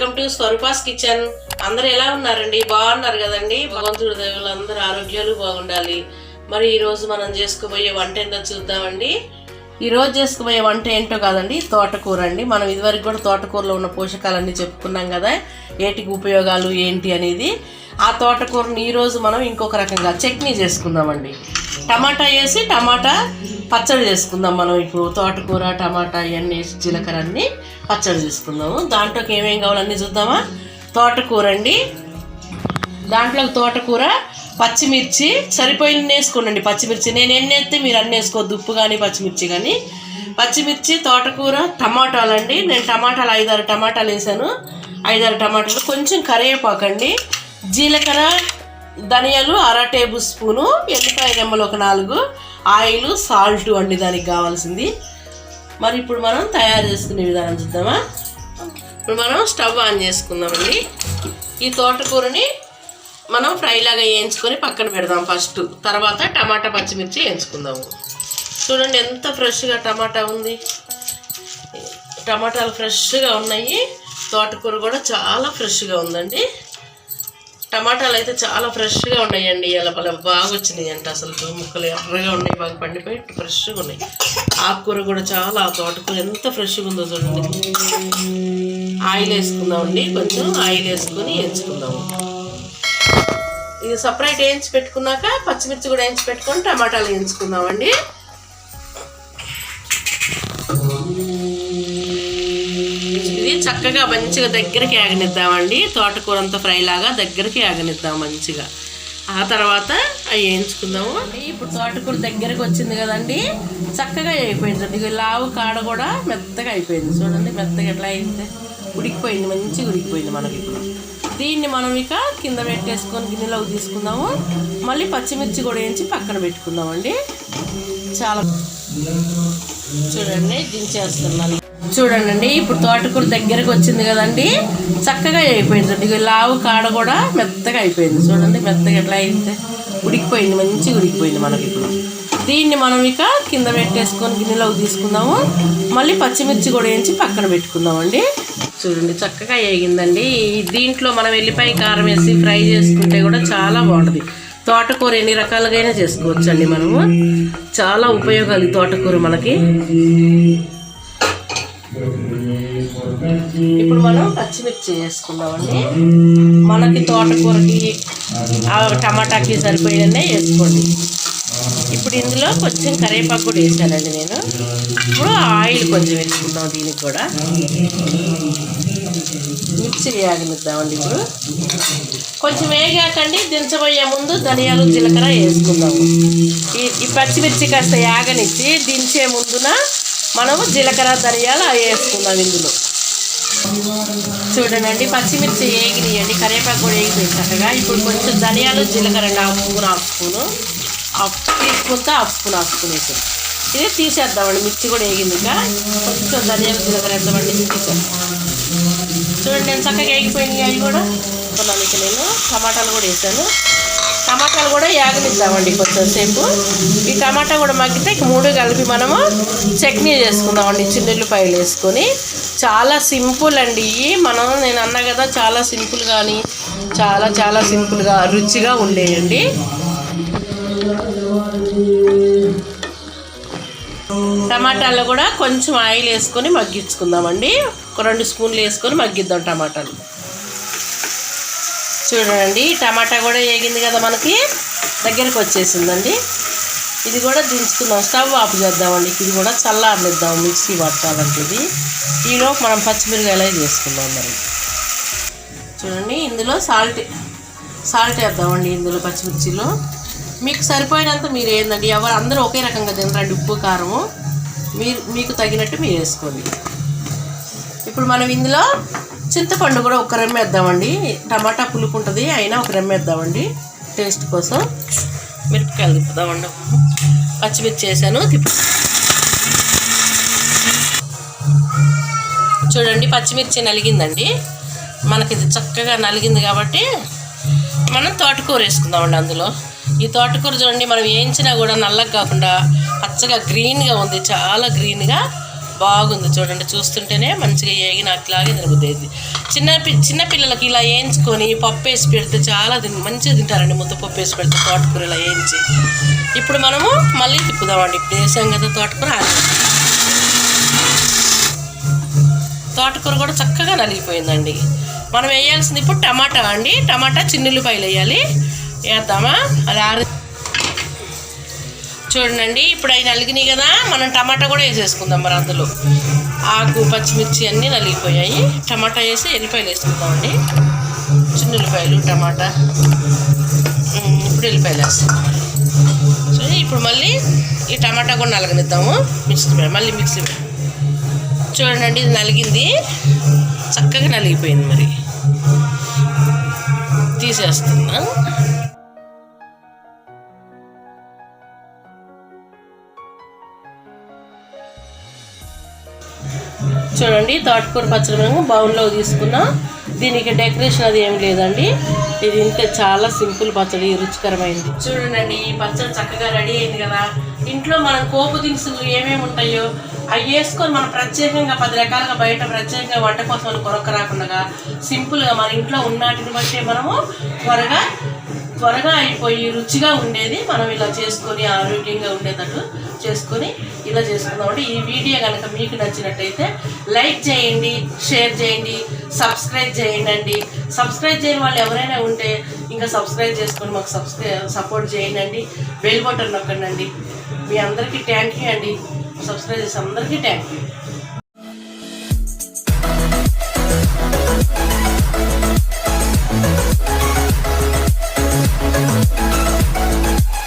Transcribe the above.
Welcome to Swarupa's kitchen. అందరూ ఎలా ఉన్నారండి? బాగున్నారు కదండి? భగవంతుడి దేవుళ్ళు అందరూ ఆరోగ్యాలు బాగుండాలి. మరి ఈరోజు మనం చేసుకోబోయే వంట ఏంటో చూద్దామండి. ఈరోజు చేసుకోబోయే వంట ఏంటో కాదండి, తోటకూర అండి. మనం ఇదివరకు కూడా తోటకూరలో ఉన్న పోషకాలన్నీ చెప్పుకున్నాం కదా, ఏటికి ఉపయోగాలు ఏంటి అనేది. ఆ తోటకూరని ఈరోజు మనం ఇంకొక రకంగా చట్నీ చేసుకుందామండి. టమాటా వేసి టమాటా పచ్చడి చేసుకుందాం. మనం ఇప్పుడు తోటకూర టమాటా ఇవన్నీ వేసి జీలకర్ర అన్నీ పచ్చడి చేసుకుందాము. దాంట్లోకి ఏమేమి కావాలన్నీ చూద్దామా. తోటకూర అండి, దాంట్లోకి తోటకూర, పచ్చిమిర్చి సరిపోయిన వేసుకోండి. పచ్చిమిర్చి నేను ఎన్ని వేస్తే మీరు అన్నీ వేసుకోవద్దు, ఉప్పు కానీ పచ్చిమిర్చి కానీ. పచ్చిమిర్చి, తోటకూర, టమాటాలు అండి. నేను టమాటాలు 5-6 టమాటాలు వేసాను. 5-6 టమాటాలు, కొంచెం కరివేపాకండి, జీలకర్ర, ధనియాలు 1/2 టేబుల్ స్పూను, ఎల్లిపాయ రెమ్మలు 4, ఆయిల్, సాల్ట్ అండి దానికి కావాల్సింది. మరి ఇప్పుడు మనం తయారు చేసుకునే విధానం చూద్దామా. ఇప్పుడు మనం స్టవ్ ఆన్ చేసుకుందామండి. ఈ తోటకూరని మనం ఫ్రై లాగా వేయించుకొని పక్కన పెడదాం ఫస్ట్. తర్వాత టమాటా పచ్చిమిర్చి వేయించుకుందాము. చూడండి ఎంత ఫ్రెష్గా టమాటా ఉంది. టమాటాలు ఫ్రెష్గా ఉన్నాయి. తోటకూర కూడా చాలా ఫ్రెష్గా ఉందండి. టమాటాలు అయితే చాలా ఫ్రెష్గా ఉన్నాయండి. ఇలా బాగా వచ్చినాయి అంట. అసలు ముక్కలు ఎర్రగా ఉన్నాయి, బాగా పండిపోయి ఫ్రెష్గా ఉన్నాయి. ఆకుకూర కూడా చాలా, తోటకూర ఎంత ఫ్రెష్గా ఉందో చూడండి. ఆయిల్ వేసుకుందామండి, కొంచెం ఆయిల్ వేసుకొని వేయించుకుందాము. ఇది సపరేట్ వేయించి పెట్టుకున్నాక పచ్చిమిర్చి కూడా వేయించి పెట్టుకొని టమాటాలు వేయించుకుందామండి. ఇది చక్కగా మంచిగా దగ్గరికి ఆగనిద్దామండి. తోటకూర అంతా ఫ్రై లాగా దగ్గరికి ఆగనిద్దాం మంచిగా. ఆ తర్వాత అవి వేయించుకుందాము. ఇప్పుడు తోటకూర దగ్గరకు వచ్చింది కదండి, చక్కగా అయిపోయిందండి. ఇక లావు కాడ కూడా మెత్తగా అయిపోయింది. చూడండి మెత్తగా ఎట్లా అయింది, ఉడికిపోయింది, మంచిగా ఉడికిపోయింది మనకి. ఇప్పుడు దీన్ని మనం ఇక కింద పెట్టేసుకొని గిన్నెలోకి తీసుకుందాము. మళ్ళీ పచ్చిమిర్చి కూడా వేయించి పక్కన పెట్టుకుందామండి. చాలా చూడండి దించేస్తున్నాను. చూడండి ఇప్పుడు తోటకూర దగ్గరకు వచ్చింది కదండి, చక్కగా అయిపోయిందండి. ఇక లావు కాడ కూడా మెత్తగా అయిపోయింది. చూడండి మెత్తగా ఎట్లా అయింది, ఉడికిపోయింది, మంచిగా ఉడికిపోయింది మనకి. ఇప్పుడు దీన్ని మనం ఇక కింద పెట్టేసుకొని గిన్నెలోకి తీసుకుందాము. మళ్ళీ పచ్చిమిర్చి కూడా వేయించి పక్కన పెట్టుకుందామండి. చూడండి చక్కగా వేగిందండి. దీంట్లో మనం ఎల్లిపాయ కారం వేసి ఫ్రై చేసుకుంటే కూడా చాలా బాగుంటుంది. తోటకూర ఎన్ని రకాలుగా చేసుకోవచ్చు అండి మనము. చాలా ఉపయోగాలు తోటకూర మనకి. ఇప్పుడు మనం పచ్చిమిర్చి వేసుకుందామండి. మనకి తోటకూరకి టమాటాకి సరిపోయేనే వేసుకోండి. ఇప్పుడు ఇందులో కొంచెం కరివేపాకు కూడా వేసానండి నేను. ఇప్పుడు ఆయిల్ కొంచెం వేసుకుందాం. దీనికి కూడా మిక్సీ వేగనిద్దామండి. ఇప్పుడు కొంచెం వేగాకండి దించబోయే ముందు ధనియాలు జీలకర్ర వేసుకుందాము. ఈ పచ్చిమిర్చి కాస్త యాగనిచ్చి దించే ముందున మనము జీలకర్ర ధనియాలు అవి వేసుకుందాం ఇందులో. చూడండి పచ్చిమిర్చి వేగినాయండి, కరివేపాకు కూడా వేగిపోయింది చక్కగా. ఇప్పుడు కొంచెం ధనియాలు జీలకర్ర అండి, హాఫ్ స్పూను తీసుకుంటే హాఫ్ స్పూన్ వేసాం. ఇది తీసేద్దామండి. మిర్చి కూడా వేగింది, ఇంకా కొంచెం ధనియాలు జీలకర్ర వేద్దామండి, తీసేద్దాం. చూడండి నేను చక్కగా వేగిపోయినాయి. అవి కూడా ఇక నేను టమాటాలు కూడా వేసాను. టమాటాలు కూడా వేగనిద్దామండి కొంచెం సేపు. ఈ టమాటా కూడా మగ్గితే 3 కలిపి మనము చట్నీ చేసుకుందామండి. చిన్నుల్లిపాయలు వేసుకొని. చాలా సింపుల్ అండి. నేను అన్నా కదా చాలా సింపుల్ కానీ చాలా చాలా సింపుల్గా రుచిగా ఉండేయండి. టమాటాల్లో కూడా కొంచెం ఆయిల్ వేసుకొని మగ్గించుకుందామండి. ఒక 2 స్పూన్లు వేసుకొని మగ్గిద్దాం టమాటాలు. చూడండి టమాటా కూడా వేగింది కదా, మనకి దగ్గరకు వచ్చేసిందండి. ఇది కూడా దించుకుందాం. స్టవ్ ఆఫ్ చేద్దామండి. ఇది కూడా చల్లారనిద్దాం, మిక్సీ పట్టాలంటే. ఇది ఈలోపు మనం పచ్చిమిరకాయలు చేసుకుందాం. మరి చూడండి ఇందులో సాల్ట్ వేద్దామండి. ఇందులో పచ్చిమిర్చిలో మీకు సరిపోయినంత మీరు ఏందండి, అందరూ ఒకే రకంగా తినరండి. ఉప్పు కారము మీకు తగినట్టు మీరు వేసుకోండి. ఇప్పుడు మనం ఇందులో చింతపండు కూడా 1 రెమ్మ వేద్దామండి. టమాటా పులుపు ఉంటుంది, అయినా 1 రెమ్మ వేద్దామండి టేస్ట్ కోసం. మిరపకాయలు తిప్పుదామండి. పచ్చిమిర్చి వేసాను, చూడండి పచ్చిమిర్చి నలిగిందండి మనకి. ఇది చక్కగా నలిగింది కాబట్టి మనం తోటకూర వేసుకుందామండి అందులో. ఈ తోటకూర చూడండి మనం వేయించినా కూడా నల్లగా కాకుండా పచ్చగా గ్రీన్గా ఉంది, చాలా గ్రీన్గా బాగుంది చూడండి, చూస్తుంటేనే మంచిగా ఏగి నాకులాగే తినబుద్ది. చిన్న పిల్లలకి ఇలా వేయించుకొని పప్పు వేసి పెడితే చాలా మంచిగా తింటారండి. ముద్దపప్పు వేసి పెడితే తోటకూర ఇలా వేయించి. ఇప్పుడు మనము మళ్ళీ తిప్పుదామండి. ఇప్పుడు వేసాం కదా తోటకూర. తోటకూర కూడా చక్కగా నలిగిపోయిందండి. మనం వేయాల్సింది ఇప్పుడు టమాటా అండి. టమాటా చిన్నుల్లిపాయలు వేయాలి. వేద్దామా? అది చూడండి, ఇప్పుడు అవి నలిగినాయి కదా, మనం టమాటా కూడా వేసేసుకుందాం. మరి అందులో ఆకు పచ్చిమిర్చి అన్నీ నలిగిపోయాయి. టమాటా వేసి ఎల్లిపాయలు వేసుకుందామండి. చిన్నుల్లిపాయలు టమాటా. ఇప్పుడు ఎల్లిపాయలు వేస్తాం. ఇప్పుడు మళ్ళీ ఈ టమాటా కూడా నలగనిద్దాము. మళ్ళీ మిక్సీ చూడండి, ఇది నలిగింది, చక్కగా నలిగిపోయింది. మరి తీసేస్తున్నా. చూడండి, తోటకూర పచ్చడి మేము బౌల్లో తీసుకున్నాం. దీనికి డెకరేషన్ అది ఏమి లేదండి. ఇది ఇంతే, చాలా సింపుల్ పచ్చడి, రుచికరమైంది. చూడండి, ఈ పచ్చడి చక్కగా రెడీ అయింది కదా. ఇంట్లో మనం పోపు దినుసులు ఏమేమి ఉంటాయో అవి వేసుకొని మనం ప్రత్యేకంగా 10 రకాలుగా బయట ప్రత్యేకంగా వంట కోసం కొరక రాకుండా సింపుల్గా మన ఇంట్లో ఉన్నటిని బట్టి మనము త్వరగా అయిపోయి రుచిగా ఉండేది మనం ఇలా చేసుకొని ఆరోగ్యంగా ఉండేటట్టు చేసుకొని ఇలా చేసుకుందామండి. ఈ వీడియో కనుక మీకు నచ్చినట్టయితే లైక్ చేయండి, షేర్ చేయండి, సబ్స్క్రైబ్ చేయండి. సబ్స్క్రైబ్ చేయని వాళ్ళు ఎవరైనా ఉంటే ఇంకా సబ్స్క్రైబ్ చేసుకొని మాకు సపోర్ట్ చేయండి. బెల్ బటన్ నొక్కండి. మీ అందరికీ థ్యాంక్ యూ అండి. సబ్స్క్రైబ్ చేసి అందరికీ థ్యాంక్ యూ.